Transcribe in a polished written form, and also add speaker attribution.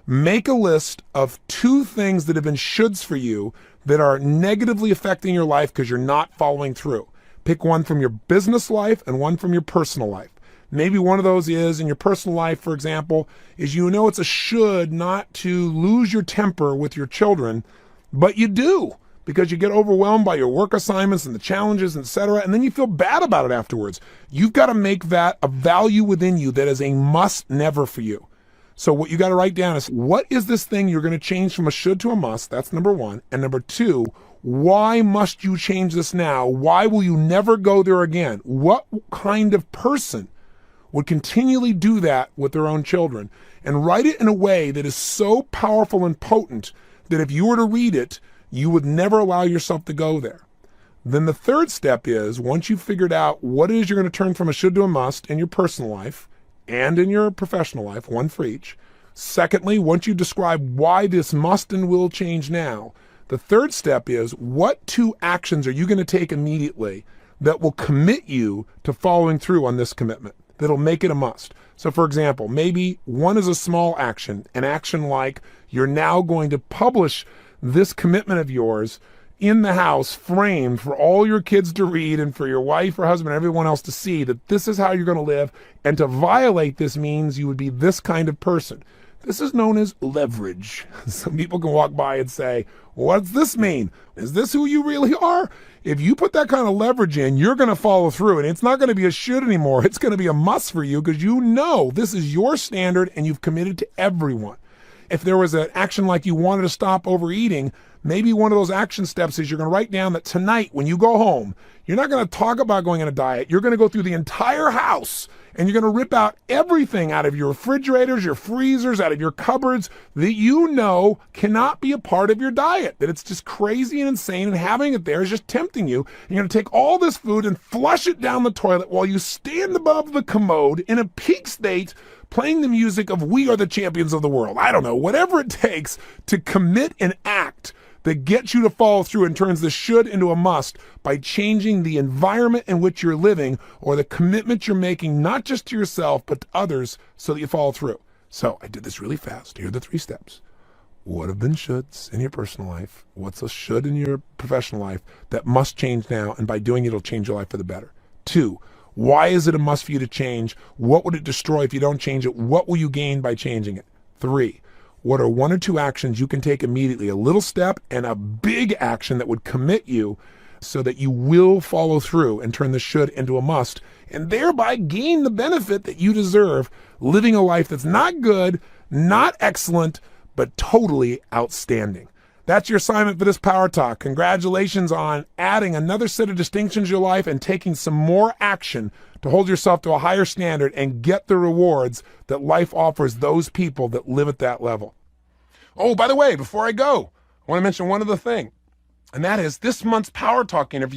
Speaker 1: Make a list of 2 things that have been shoulds for you that are negatively affecting your life because you're not following through. Pick one from your business life and one from your personal life. Maybe one of those is, in your personal life, for example, is it's a should not to lose your temper with your children, but you do because you get overwhelmed by your work assignments and the challenges, etc., and then you feel bad about it afterwards. You've got to make that a value within you that is a must never for you. So what you got to write down is, what is this thing you're going to change from a should to a must? That's number 1. And number 2, why must you change this now? Why will you never go there again? What kind of person would continually do that with their own children? And write it in a way that is so powerful and potent that if you were to read it, you would never allow yourself to go there. Then the third step is, once you've figured out what it is you're going to turn from a should to a must in your personal life and in your professional life, one for each. Secondly, once you describe why this must and will change now, the third step is, what 2 actions are you going to take immediately that will commit you to following through on this commitment, that'll make it a must? So for example, maybe one is a small action, an action like you're now going to publish this commitment of yours in the house, framed for all your kids to read and for your wife or husband and everyone else to see that this is how you're going to live. And to violate this means you would be this kind of person. This is known as leverage. Some people can walk by and say, what's this mean? Is this who you really are? If you put that kind of leverage in, you're going to follow through, and it's not going to be a should anymore. It's going to be a must for you because you know this is your standard and you've committed to everyone. If there was an action like you wanted to stop overeating, maybe one of those action steps is you're going to write down that tonight when you go home, you're not going to talk about going on a diet. You're going to go through the entire house and you're going to rip out everything out of your refrigerators, your freezers, out of your cupboards that you know cannot be a part of your diet, that it's just crazy and insane, and having it there is just tempting you. And you're going to take all this food and flush it down the toilet while you stand above the commode in a peak state, playing the music of We Are the Champions of the World. I don't know, whatever it takes to commit an act that gets you to follow through and turns the should into a must by changing the environment in which you're living, or the commitment you're making, not just to yourself, but to others, so that you follow through. So I did this really fast. Here are the 3 steps. What have been shoulds in your personal life? What's a should in your professional life that must change now? And by doing it, it'll change your life for the better. 2, why is it a must for you to change? What would it destroy if you don't change it? What will you gain by changing it? 3, what are 1 or 2 actions you can take immediately, a little step and a big action that would commit you so that you will follow through and turn the should into a must, and thereby gain the benefit that you deserve, living a life that's not good, not excellent, but totally outstanding. That's your assignment for this Power Talk. Congratulations on adding another set of distinctions to your life and taking some more action to hold yourself to a higher standard and get the rewards that life offers those people that live at that level. Oh, by the way, before I go, I want to mention one other thing, and that is this month's Power Talk interview